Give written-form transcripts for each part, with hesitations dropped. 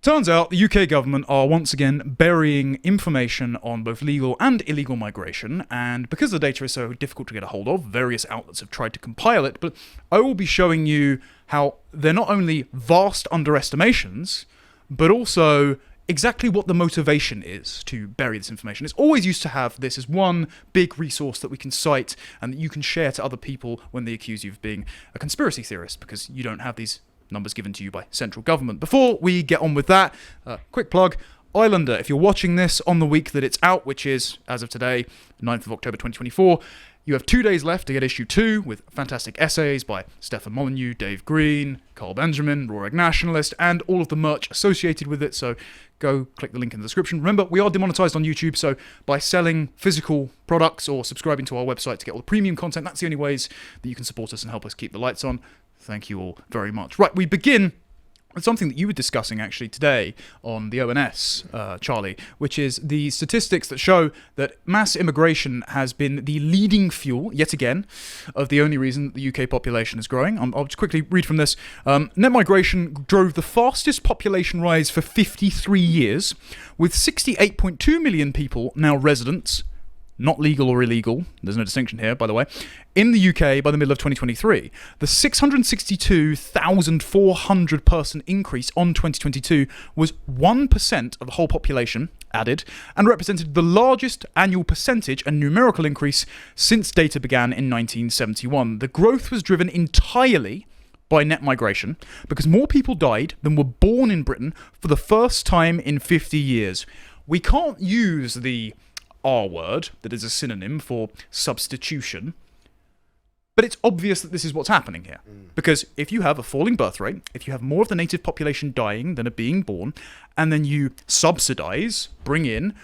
Turns out the UK government are once again burying information on both legal and illegal migration, and because the data is so difficult to get a hold of, various outlets have tried to compile it, but I will be showing you how they're not only vast underestimations, but also exactly what the motivation is to bury this information. It's always used to have this as one big resource that we can cite and that you can share to other people when they accuse you of being a conspiracy theorist, because you don't have these numbers given to you by central government. Before we get on with that, quick plug, Islander, if you're watching this on the week that it's out, which is, as of today, 9th of October 2024, you have 2 days left to get issue 2 with fantastic essays by Stefan Molyneux, Dave Green, Carl Benjamin, Roaring Nationalist, and all of the merch associated with it, so go click the link in the description. Remember, we are demonetized on YouTube, so by selling physical products or subscribing to our website to get all the premium content, that's the only ways that you can support us and help us keep the lights on. Thank you all very much. Right, we begin with something that you were discussing actually today on the ONS, Charlie, which is the statistics that show that mass immigration has been the leading fuel, yet again, of the only reason that the UK population is growing. I'll just quickly read from this. Net migration drove the fastest population rise for 53 years, with 68.2 million people now residents, not legal or illegal, there's no distinction here, by the way, in the UK by the middle of 2023. The 662,400 person increase on 2022 was 1% of the whole population added and represented the largest annual percentage and numerical increase since data began in 1971. The growth was driven entirely by net migration because more people died than were born in Britain for the first time in 50 years. We can't use the R word, that is a synonym for substitution, but it's obvious that this is what's happening here. Because if you have a falling birth rate, if you have more of the native population dying than are being born, and then you subsidise, bring in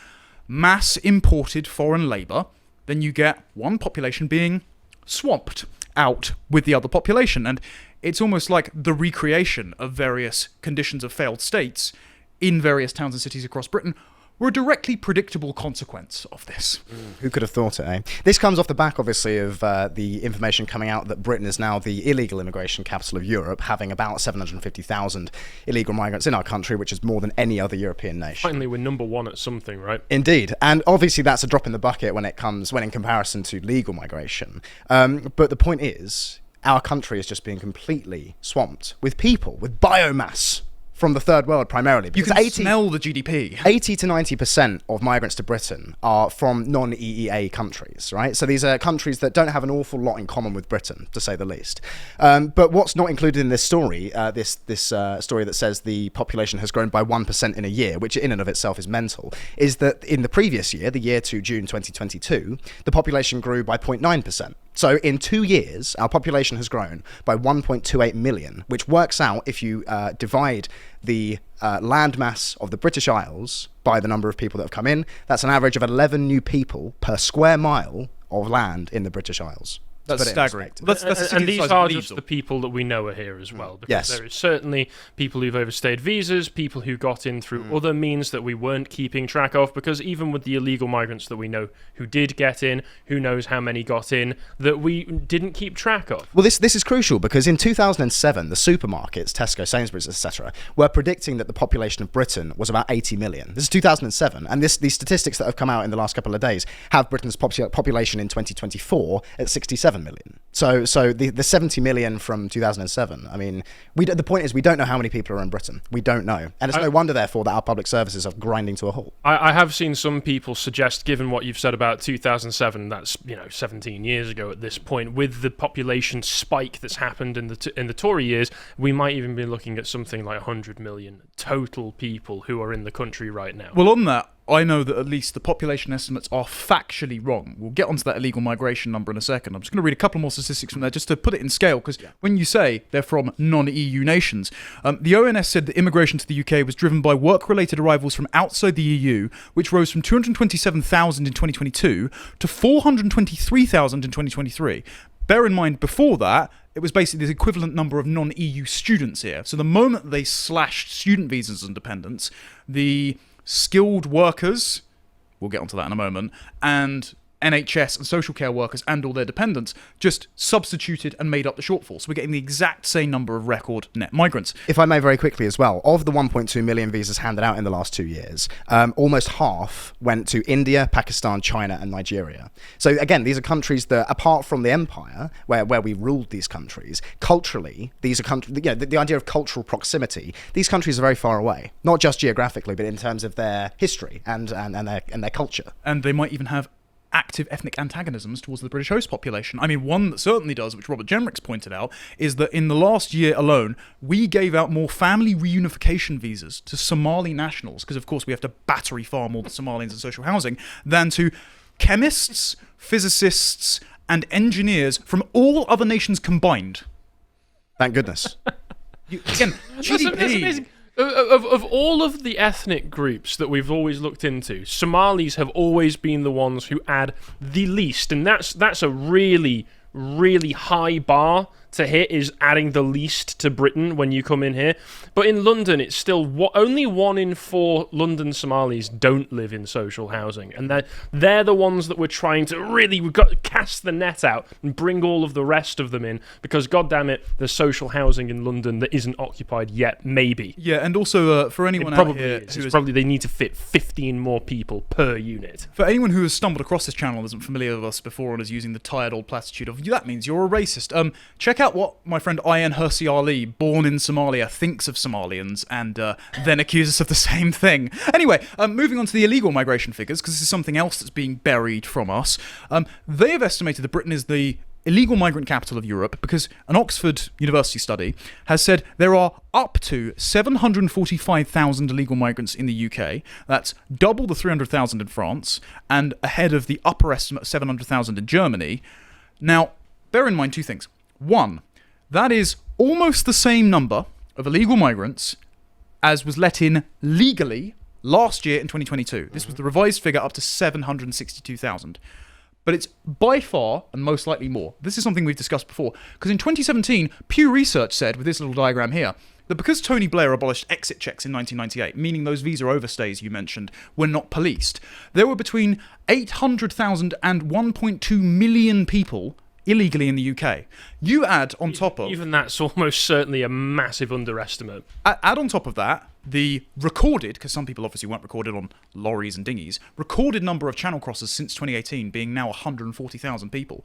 mass imported foreign labour, then you get one population being swamped out with the other population. And it's almost like the recreation of various conditions of failed states in various towns and cities across Britain were a directly predictable consequence of this. Who could have thought it, eh? This comes off the back, obviously, of the information coming out that Britain is now the illegal immigration capital of Europe, having about 750,000 illegal migrants in our country, which is more than any other European nation. Finally, we're number one at something, right? Indeed. And obviously that's a drop in the bucket when in comparison to legal migration. But the point is, our country is just being completely swamped with people, with biomass, from the third world primarily. You can smell the GDP. 80 to 90% of migrants to Britain are from non-EEA countries, right? So these are countries that don't have an awful lot in common with Britain, to say the least. But what's not included in this story, this story that says the population has grown by 1% in a year, which in and of itself is mental, is that in the previous year, the year to June 2022, the population grew by 0.9%. So in 2 years, our population has grown by 1.28 million, which works out, if you divide the land mass of the British Isles by the number of people that have come in, that's an average of 11 new people per square mile of land in the British Isles. That's staggering. And these are just the people that we know are here as well. Because yes. There is certainly people who've overstayed visas, people who got in through other means that we weren't keeping track of, because even with the illegal migrants that we know who did get in, who knows how many got in, that we didn't keep track of. Well, this is crucial because in 2007, the supermarkets, Tesco, Sainsbury's, etc., were predicting that the population of Britain was about 80 million. This is 2007, and these statistics that have come out in the last couple of days have Britain's population in 2024 at 67 million. So the 70 million from 2007, I mean, the point is we don't know how many people are in Britain. We don't know. And it's no wonder, therefore, that our public services are grinding to a halt. I have seen some people suggest, given what you've said about 2007, that's 17 years ago at this point, with the population spike that's happened in the Tory years, we might even be looking at something like 100 million total people who are in the country right now. Well, on that, I know that at least the population estimates are factually wrong. We'll get onto that illegal migration number in a second. I'm just going to read a couple more statistics from there just to put it in scale, because when you say they're from non-EU nations, the ONS said that immigration to the UK was driven by work-related arrivals from outside the EU, which rose from 227,000 in 2022 to 423,000 in 2023. Bear in mind, before that, it was basically the equivalent number of non-EU students here. So the moment they slashed student visas and dependents, the skilled workers, we'll get onto that in a moment, and NHS and social care workers and all their dependents, just substituted and made up the shortfall. So we're getting the exact same number of record net migrants. If I may very quickly as well, of the 1.2 million visas handed out in the last 2 years, almost half went to India, Pakistan, China and Nigeria. So again, these are countries that, apart from the empire, where we ruled these countries, culturally, these are countries, the idea of cultural proximity, these countries are very far away, not just geographically, but in terms of their history and their culture. And they might even have active ethnic antagonisms towards the British host population. I mean, one that certainly does, which Robert Jenrick's pointed out, is that in the last year alone, we gave out more family reunification visas to Somali nationals, because of course we have to battery farm all the Somalians in social housing, than to chemists, physicists, and engineers from all other nations combined. Thank goodness. Again, GDP... That's amazing. Of all of the ethnic groups that we've always looked into, Somalis have always been the ones who add the least, and that's a really, really high bar to hit, is adding the least to Britain when you come in here. But in London, it's still only 1 in 4 London Somalis don't live in social housing, and they're the ones that we're trying to we've got to cast the net out and bring all of the rest of them in, because goddamn it, there's social housing in London that isn't occupied yet, maybe. Yeah, and also for anyone out here probably they need to fit 15 more people per unit. For anyone who has stumbled across this channel and isn't familiar with us before and is using the tired old platitude of that means you're a racist, check out what my friend Ayaan Hirsi Ali, born in Somalia, thinks of Somalians, and then accuses us of the same thing. Anyway, moving on to the illegal migration figures, because this is something else that's being buried from us. They have estimated that Britain is the illegal migrant capital of Europe because an Oxford University study has said there are up to 745,000 illegal migrants in the UK. That's double the 300,000 in France, and ahead of the upper estimate of 700,000 in Germany. Now, bear in mind 2 things. 1, that is almost the same number of illegal migrants as was let in legally last year in 2022. This was the revised figure up to 762,000. But it's by far and most likely more. This is something we've discussed before, because in 2017, Pew Research said, with this little diagram here, that because Tony Blair abolished exit checks in 1998, meaning those visa overstays you mentioned were not policed, there were between 800,000 and 1.2 million people illegally in the UK. You add on top of... Even that's almost certainly a massive underestimate. Add on top of that the recorded, because some people obviously weren't recorded on lorries and dinghies, recorded number of channel crossers since 2018 being now 140,000 people.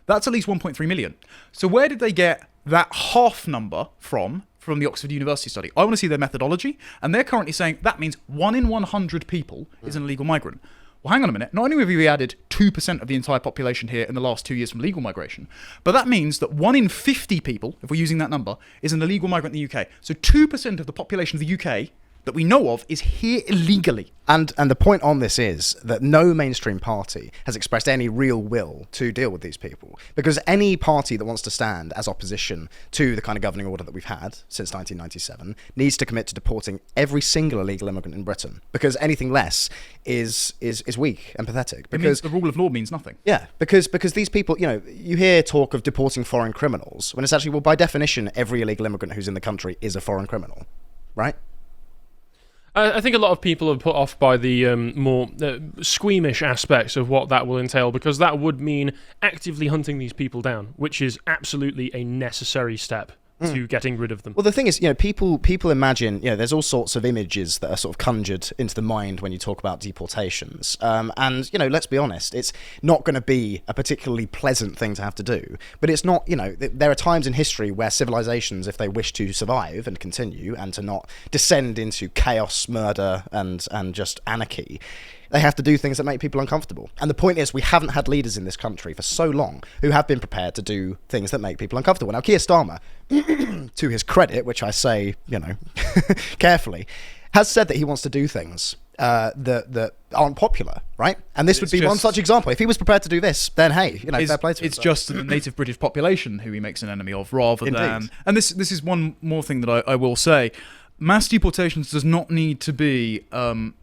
That's at least 1.3 million. So where did they get that half number from the Oxford University study? I want to see their methodology, and they're currently saying that means 1 in 100 people is an illegal migrant. Well, hang on a minute. Not only have we added 2% of the entire population here in the last 2 years from legal migration, but that means that 1 in 50 people, if we're using that number, is an illegal migrant in the UK. So 2% of the population of the UK that we know of is here illegally. And the point on this is that no mainstream party has expressed any real will to deal with these people. Because any party that wants to stand as opposition to the kind of governing order that we've had since 1997 needs to commit to deporting every single illegal immigrant in Britain. Because anything less is weak and pathetic. Because the rule of law means nothing. Yeah, because these people, you hear talk of deporting foreign criminals, when it's actually, well, by definition, every illegal immigrant who's in the country is a foreign criminal, right? I think a lot of people are put off by the more squeamish aspects of what that will entail, because that would mean actively hunting these people down, which is absolutely a necessary step to getting rid of them. Well, the thing is, people imagine, there's all sorts of images that are sort of conjured into the mind when you talk about deportations. And, let's be honest, it's not going to be a particularly pleasant thing to have to do. But it's not, there are times in history where civilizations, if they wish to survive and continue and to not descend into chaos, murder, and just anarchy, they have to do things that make people uncomfortable. And the point is, we haven't had leaders in this country for so long who have been prepared to do things that make people uncomfortable. Now, Keir Starmer, to his credit, which I say, carefully, has said that he wants to do things that aren't popular, right? And this would be one such example. If he was prepared to do this, then hey, fair play to him. It's just the native British population who he makes an enemy of, rather than... And this is one more thing that I will say. Mass deportations does not need to be,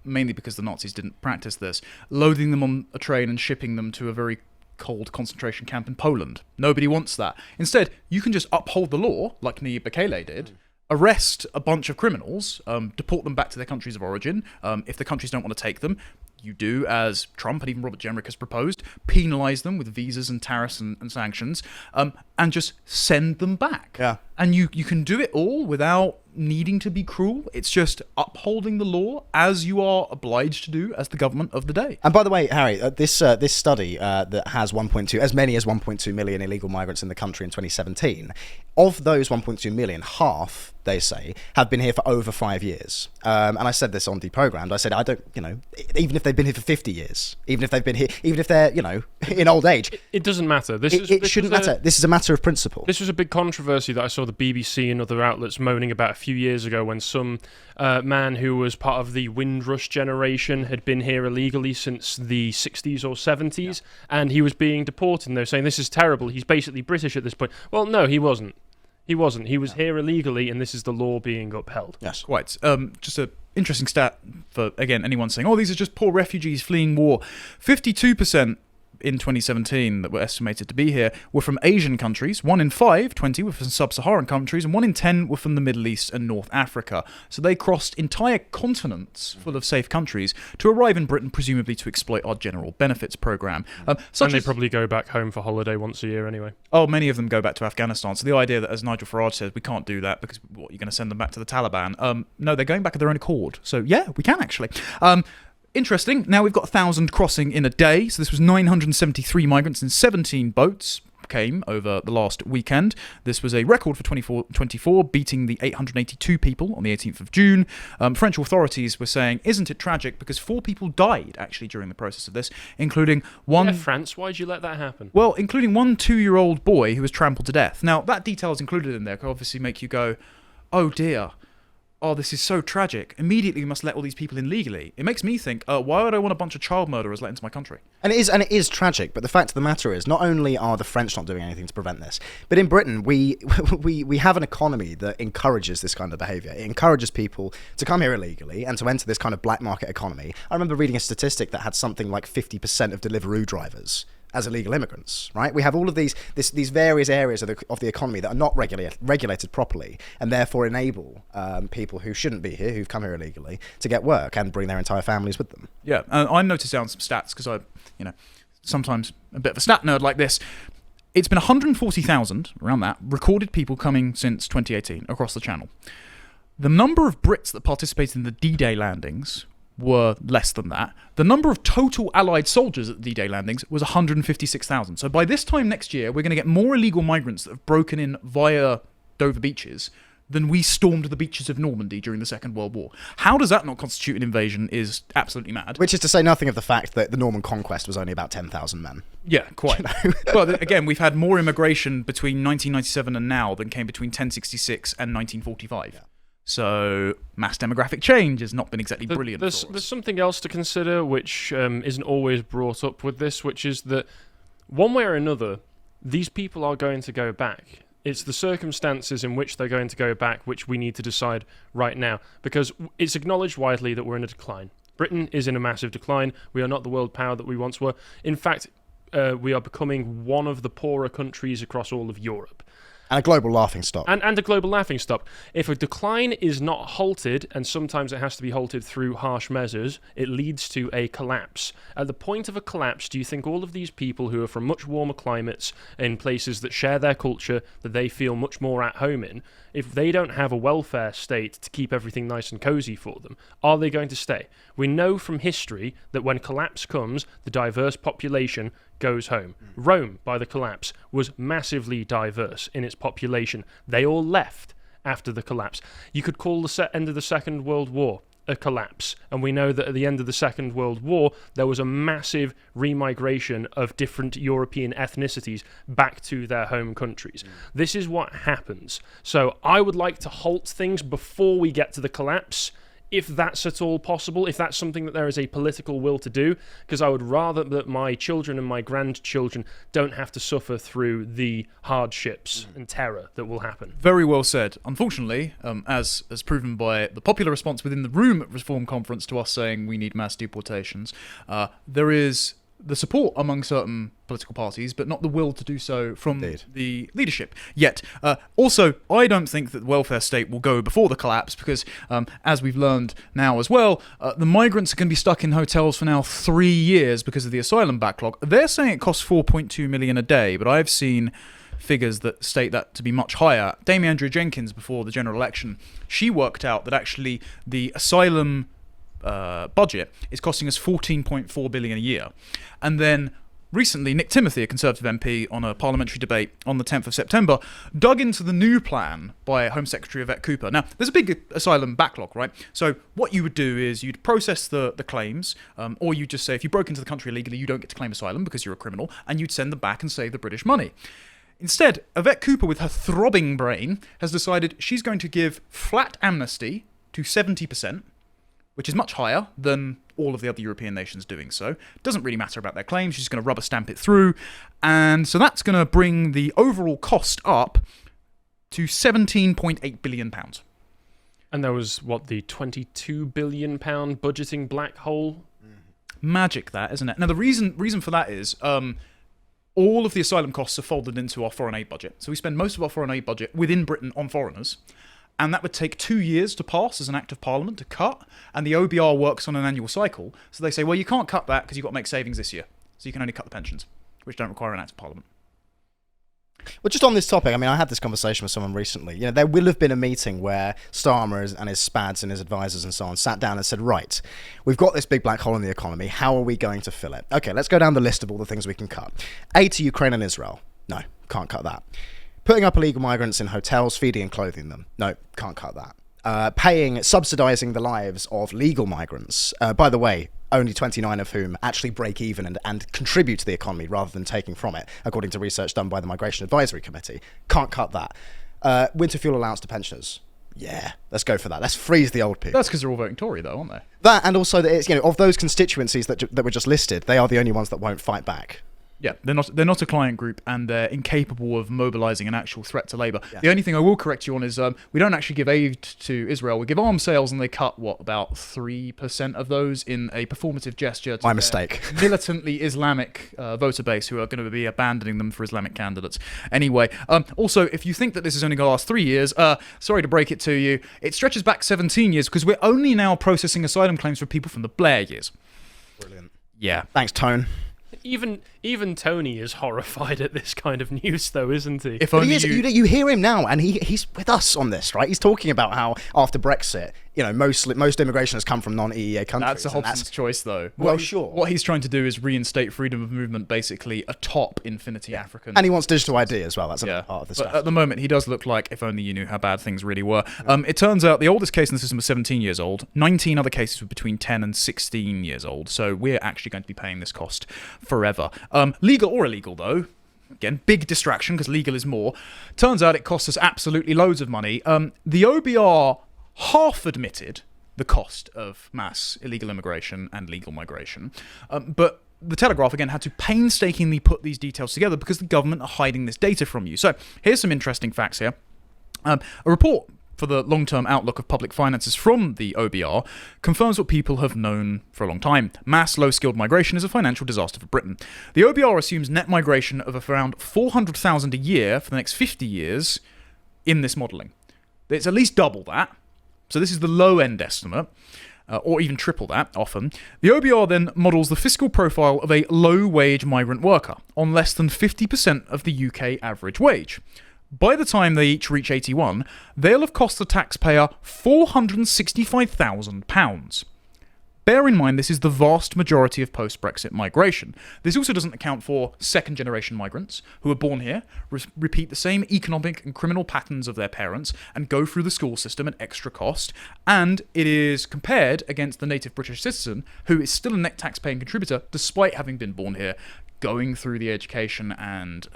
mainly because the Nazis didn't practice this, loading them on a train and shipping them to a very cold concentration camp in Poland. Nobody wants that. Instead, you can just uphold the law, like Nayib Bukele did, arrest a bunch of criminals, deport them back to their countries of origin. If the countries don't want to take them, you do, as Trump and even Robert Jenrick has proposed, penalise them with visas and tariffs and sanctions, and just send them back. Yeah. And you can do it all without needing to be cruel. It's just upholding the law as you are obliged to do as the government of the day. And by the way, Harry, this study that has 1.2, as many as 1.2 million illegal migrants in the country in 2017, of those 1.2 million, half, they say, have been here for over 5 years. And I said this on Deprogrammed. I said, I don't, even if they've been here for 50 years, even if they've been here, even if they're, in old age. It doesn't matter. It shouldn't matter. This is a matter of principle. This was a big controversy that I saw the BBC and other outlets moaning about a few years ago when some man who was part of the Windrush generation had been here illegally since the 60s or 70s, and he was being deported. And they're saying, this is terrible. He's basically British at this point. Well, no, he wasn't. He wasn't. He was here illegally, and this is the law being upheld. Yes. Quite. Just a interesting stat for, again, anyone saying, these are just poor refugees fleeing war. 52% in 2017 that were estimated to be here were from Asian countries. 1 in 5, 20, were from sub-Saharan countries, and 1 in 10 were from the Middle East and North Africa. So they crossed entire continents full of safe countries to arrive in Britain, presumably to exploit our general benefits program. And they probably go back home for holiday once a year anyway. Oh, many of them go back to Afghanistan. So the idea that, as Nigel Farage says, we can't do that because you're going to send them back to the Taliban. No, they're going back of their own accord. So yeah, we can actually. Interesting. Now we've got 1,000 crossing in a day. So this was 973 migrants in 17 boats came over the last weekend. This was a record for 2024, beating the 882 people on the 18th of June. French authorities were saying, isn't it tragic? Because 4 people died actually during the process of this, including one... Yeah, France, why'd you let that happen? Well, including one 2-year-old boy who was trampled to death. Now, that detail is included in there could obviously make you go, oh dear. Oh, this is so tragic. Immediately we must let all these people in legally. It makes me think, why would I want a bunch of child murderers let into my country? And it is tragic, but the fact of the matter is, not only are the French not doing anything to prevent this, but in Britain, we have an economy that encourages this kind of behaviour. It encourages people to come here illegally and to enter this kind of black market economy. I remember reading a statistic that had something like 50% of Deliveroo drivers as illegal immigrants, right? We have all of these various areas of the economy that are not regulated properly, and therefore enable people who shouldn't be here, who've come here illegally, to get work and bring their entire families with them. Yeah, I noticed down some stats because I, sometimes a bit of a stat nerd like this. It's been 140,000, around that, recorded people coming since 2018 across the channel. The number of Brits that participated in the D-Day landings were less than that. The number of total Allied soldiers at the D-Day landings was 156,000. So by this time next year, we're going to get more illegal migrants that have broken in via Dover beaches than we stormed the beaches of Normandy during the Second World War. How does that not constitute an invasion is absolutely mad. Which is to say nothing of the fact that the Norman conquest was only about 10,000 men. Yeah, quite. Well, again, we've had more immigration between 1997 and now than came between 1066 and 1945. Yeah. So mass demographic change has not been exactly brilliant. There's something else to consider which isn't always brought up with this, which is that one way or another, these people are going to go back. It's the circumstances in which they're going to go back which we need to decide right now, because it's acknowledged widely that we're in a decline. Britain is in a massive decline. We are not the world power that we once were. In fact, we are becoming one of the poorer countries across all of Europe. And a global laughingstock. And a global laughingstock. If a decline is not halted, and sometimes it has to be halted through harsh measures, it leads to a collapse. At the point of a collapse, do you think all of these people who are from much warmer climates, in places that share their culture, that they feel much more at home in, if they don't have a welfare state to keep everything nice and cosy for them, are they going to stay? We know from history that when collapse comes, the diverse population goes home. Rome, by the collapse, was massively diverse in its population. They all left after the collapse. You could call the end of the Second World War a collapse. And we know that at the end of the Second World War, there was a massive remigration of different European ethnicities back to their home countries. This is what happens. So I would like to halt things before we get to the collapse, if that's at all possible, if that's something that there is a political will to do, because I would rather that my children and my grandchildren don't have to suffer through the hardships and terror that will happen. Very well said. Unfortunately, as proven by the popular response within the room at Reform Conference to us saying we need mass deportations, there is the support among certain political parties, but not the will to do so from Indeed. the leadership yet. Also, I don't think that the welfare state will go before the collapse because, as we've learned now as well, the migrants are going to be stuck in hotels for now 3 years because of the asylum backlog. They're saying it costs 4.2 million a day, but I've seen figures that state that to be much higher. Dame Andrea Jenkins, before the general election, she worked out that actually the asylum budget is costing us 14.4 billion a year. And then recently, Nick Timothy, a Conservative MP, on a parliamentary debate on the 10th of September, dug into the new plan by Home Secretary Yvette Cooper. Now, there's a big asylum backlog, right? So what you would do is you'd process the claims, or you just say if you broke into the country illegally, you don't get to claim asylum because you're a criminal, and you'd send them back and save the British money. Instead, Yvette Cooper, with her throbbing brain, has decided she's going to give flat amnesty to 70%, which is much higher than all of the other European nations doing so. Doesn't really matter about their claims, she's just going to rubber stamp it through. And so that's going to bring the overall cost up to £17.8 billion. And there was, the £22 billion budgeting black hole? Magic, that, isn't it? Now, the reason for that is all of the asylum costs are folded into our foreign aid budget. So we spend most of our foreign aid budget within Britain on foreigners. And that would take 2 years to pass as an act of parliament to cut. And the OBR works on an annual cycle. So they say, well, you can't cut that because you've got to make savings this year. So you can only cut the pensions, which don't require an act of parliament. Well, just on this topic, I mean, I had this conversation with someone recently. You know, there will have been a meeting where Starmer and his SPADs and his advisors and so on sat down and said, right, we've got this big black hole in the economy. How are we going to fill it? Okay, let's go down the list of all the things we can cut. Aid to Ukraine and Israel. No, can't cut that. Putting up illegal migrants in hotels, feeding and clothing them. No, can't cut that. Subsidising the lives of legal migrants. By the way, only 29 of whom actually break even and contribute to the economy rather than taking from it, according to research done by the Migration Advisory Committee. Can't cut that. Winter fuel allowance to pensioners. Yeah, let's go for that. Let's freeze the old people. That's because they're all voting Tory, though, aren't they? That, and also that it's, you know, of those constituencies that were just listed, they are the only ones that won't fight back. Yeah, they're not a client group, and they're incapable of mobilising an actual threat to Labour. Yeah. The only thing I will correct you on is we don't actually give aid to Israel. We give arms sales, and they cut, about 3% of those in a performative gesture to My mistake. militantly Islamic voter base who are going to be abandoning them for Islamic candidates. Anyway, also, if you think that this is only going to last 3 years, sorry to break it to you, it stretches back 17 years because we're only now processing asylum claims for people from the Blair years. Brilliant. Yeah. Thanks, Tone. Even Tony is horrified at this kind of news, though, isn't he? If But only he is, you... you hear him now, and he's with us on this, right? He's talking about how after Brexit, you know, most immigration has come from non-EEA countries. That's a Hobson's choice, though. Well, sure. What he's trying to do is reinstate freedom of movement, basically atop Infinity African. And he wants digital ID as well. That's another part of the but stuff. at the moment, he does look like if only you knew how bad things really were. It turns out the oldest case in the system was 17 years old. 19 other cases were between 10 and 16 years old. So we're actually going to be paying this cost forever. Legal or illegal, though. Again, big distraction because legal is more. Turns out it costs us absolutely loads of money. The OBR half admitted the cost of mass illegal immigration and legal migration. But the Telegraph, again, had to painstakingly put these details together because the government are hiding this data from you. So here's some interesting facts here. A report for the long-term outlook of public finances from the OBR confirms what people have known for a long time. Mass low-skilled migration is a financial disaster for Britain. The OBR assumes net migration of around 400,000 a year for the next 50 years in this modelling. It's at least double that. So this is the low-end estimate, or even triple that, often. The OBR then models the fiscal profile of a low-wage migrant worker on less than 50% of the UK average wage. By the time they each reach 81, they'll have cost the taxpayer £465,000. Bear in mind this is the vast majority of post-Brexit migration. This also doesn't account for second-generation migrants who are born here, repeat the same economic and criminal patterns of their parents, and go through the school system at extra cost. And it is compared against the native British citizen, who is still a net tax-paying contributor despite having been born here, going through the education and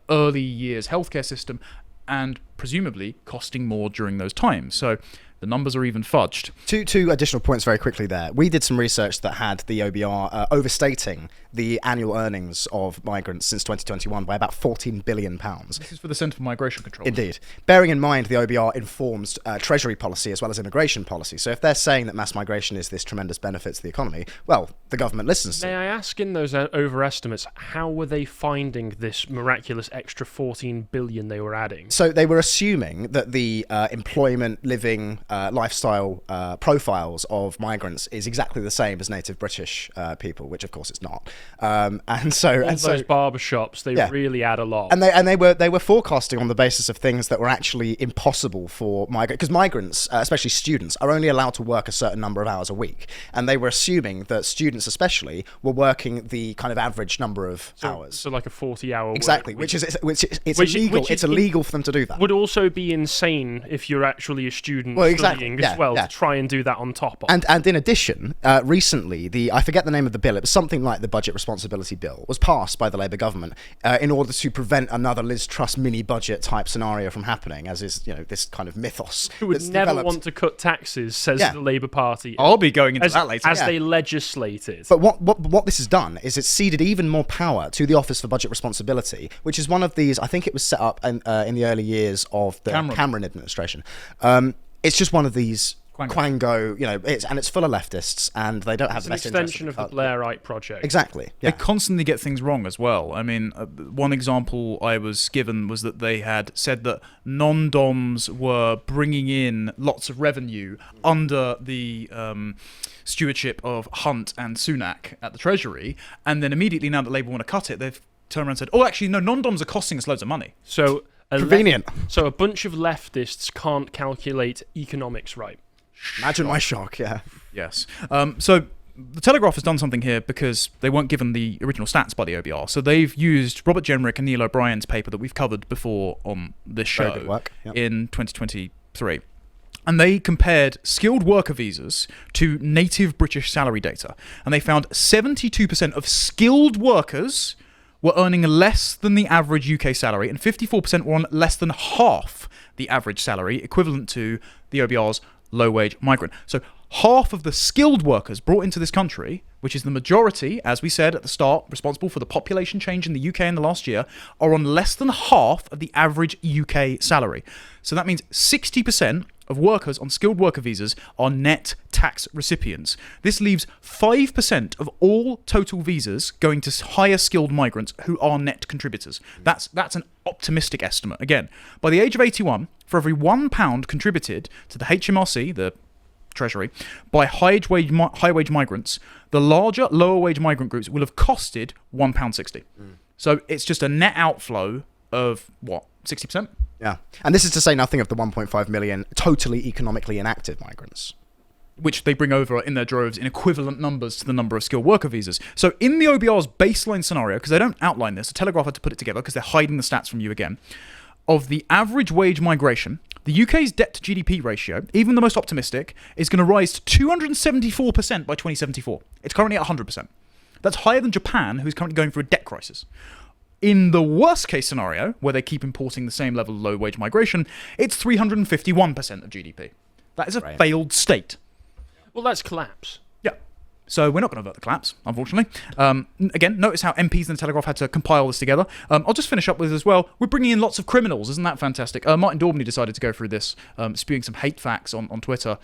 early years healthcare system, and presumably costing more during those times. So the numbers are even fudged. Two additional points very quickly there. We did some research that had the OBR overstating the annual earnings of migrants since 2021 by about £14 billion. This is for the Centre for Migration Control. Indeed. Bearing in mind the OBR informs Treasury policy as well as immigration policy. So if they're saying that mass migration is this tremendous benefit to the economy, well, the government listens to May I ask, in those overestimates, how were they finding this miraculous extra 14 billion they were adding? So they were assuming that the employment, living, lifestyle profiles of migrants is exactly the same as native British people, which of course it's not. And so Those barbershops, they really add a lot. And they were forecasting on the basis of things that were actually impossible for migrants, because migrants, especially students, are only allowed to work a certain number of hours a week, and they were assuming that students, especially, were working the kind of average number of hours. So like a 40-hour exactly, work week. It's illegal. It's illegal for them to do that. Would also be insane if you're actually a student studying as well to try and do that on top of. And in addition, recently, I forget the name of the bill, it was something like the Budget Responsibility Bill, was passed by the Labour government in order to prevent another Liz Truss mini-budget type scenario from happening, as is this kind of mythos. Who would never want to cut taxes, says the Labour Party. I'll be going into that later. As they legislated. But what this has done is it's ceded even more power to the Office for Budget Responsibility, which is one of these, I think it was set up in the early years of the Cameron administration. It's just one of these Quango, it's full of leftists, and they don't have the best interest. It's an extension of the Blairite project. Exactly. They constantly get things wrong as well. I mean, one example I was given was that they had said that non-DOMs were bringing in lots of revenue under the stewardship of Hunt and Sunak at the Treasury, and then immediately, now that Labour want to cut it, they've turned around and said, oh, actually, no, non-DOMs are costing us loads of money. So convenient. So a bunch of leftists can't calculate economics right. Imagine my shock, yeah. Yes. So the Telegraph has done something here because they weren't given the original stats by the OBR. So they've used Robert Jenrick and Neil O'Brien's paper that we've covered before on this show in 2023. And they compared skilled worker visas to native British salary data. And they found 72% of skilled workers were earning less than the average UK salary, and 54% were on less than half the average salary, equivalent to the OBR's low-wage migrant. So half of the skilled workers brought into this country, which is the majority, as we said at the start, responsible for the population change in the UK in the last year, are on less than half of the average UK salary. So that means 60% of workers on skilled worker visas are net tax recipients. This leaves 5% of all total visas going to higher skilled migrants who are net contributors. That's an optimistic estimate. Again, by the age of 81, for every £1 contributed to the HMRC, the Treasury, by high wage migrants, the larger, lower wage migrant groups will have costed £1.60. So it's just a net outflow of, 60%? Yeah. And this is to say nothing of the 1.5 million totally economically inactive migrants, which they bring over in their droves in equivalent numbers to the number of skilled worker visas. So in the OBR's baseline scenario, because they don't outline this, the Telegraph had to put it together because they're hiding the stats from you again, of the average wage migration, the UK's debt to GDP ratio, even the most optimistic, is going to rise to 274% by 2074. It's currently at 100%. That's higher than Japan, who's currently going through a debt crisis. In the worst case scenario, where they keep importing the same level of low wage migration, it's 351% of GDP. That is a failed state. Well, that's collapse. Yeah. So we're not going to avert the collapse, unfortunately. Again, notice how MPs in the Telegraph had to compile this together. I'll just finish up with as well, we're bringing in lots of criminals. Isn't that fantastic? Martin Daubney decided to go through this, spewing some hate facts on Twitter.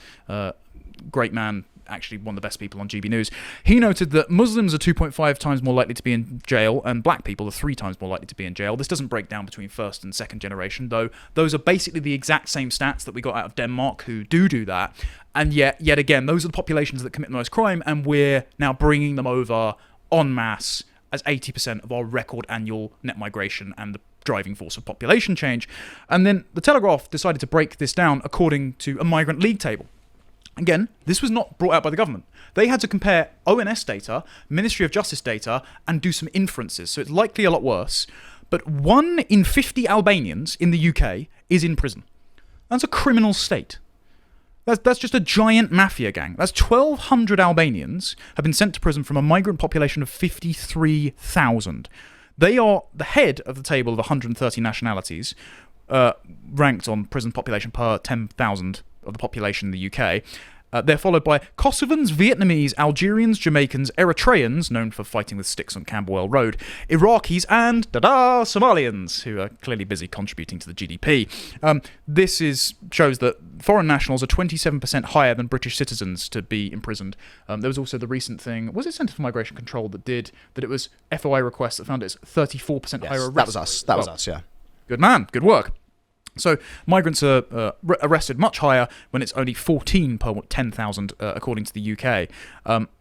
Great man. Actually one of the best people on GB News. He noted that Muslims are 2.5 times more likely to be in jail, and black people are 3 times more likely to be in jail. This doesn't break down between first and second generation, though. Those are basically the exact same stats that we got out of Denmark, who do that. And yet again, those are the populations that commit the most crime, and we're now bringing them over en masse as 80% of our record annual net migration and the driving force of population change. And then the Telegraph decided to break this down according to a migrant league table. Again, this was not brought out by the government. They had to compare ONS data, Ministry of Justice data, and do some inferences. So it's likely a lot worse. But 1 in 50 Albanians in the UK is in prison. That's a criminal state. That's just a giant mafia gang. That's 1,200 Albanians have been sent to prison from a migrant population of 53,000. They are the head of the table of 130 nationalities, ranked on prison population per 10,000 of the population in the UK. They're followed by Kosovans, Vietnamese, Algerians, Jamaicans, Eritreans, known for fighting with sticks on Camberwell Road, Iraqis, and, Somalians, who are clearly busy contributing to the GDP. This shows that foreign nationals are 27% higher than British citizens to be imprisoned. There was also the recent thing, was it Centre for Migration Control that it was FOI requests that found it's 34% higher arrest. That was us. That was us, yeah. Good man, good work. So migrants are arrested much higher when it's only 14 per 10,000, according to the UK.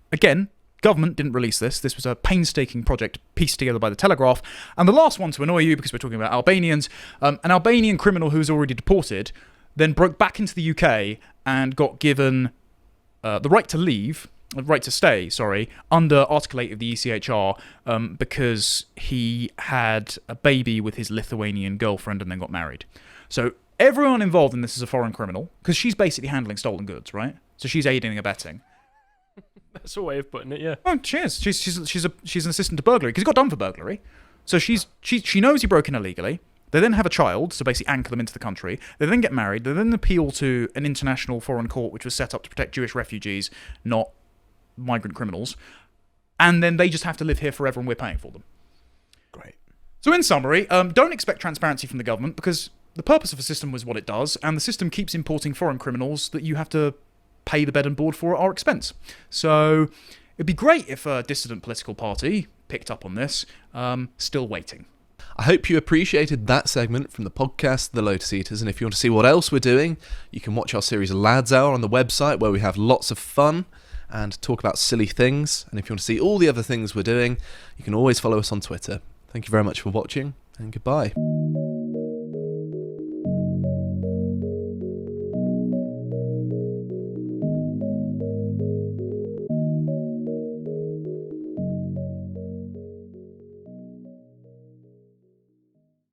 Again, government didn't release this. This was a painstaking project pieced together by the Telegraph. And the last one to annoy you, because we're talking about Albanians, an Albanian criminal who was already deported then broke back into the UK and got given the right to stay, under Article 8 of the ECHR, because he had a baby with his Lithuanian girlfriend and then got married. So everyone involved in this is a foreign criminal, because she's basically handling stolen goods, right? So she's aiding and abetting. That's a way of putting it, yeah. Oh, she is. She's an assistant to burglary, because he got done for burglary. So she knows he broke in illegally. They then have a child, so basically anchor them into the country. They then get married. They then appeal to an international foreign court, which was set up to protect Jewish refugees, not migrant criminals. And then they just have to live here forever, and we're paying for them. Great. So in summary, don't expect transparency from the government, because the purpose of the system was what it does, and the system keeps importing foreign criminals that you have to pay the bed and board for at our expense. So it'd be great if a dissident political party picked up on this. Still waiting. I hope you appreciated that segment from the podcast The Lotus Eaters, and if you want to see what else we're doing, you can watch our series Lads Hour on the website, where we have lots of fun and talk about silly things. And if you want to see all the other things we're doing, you can always follow us on Twitter. Thank you very much for watching, and goodbye.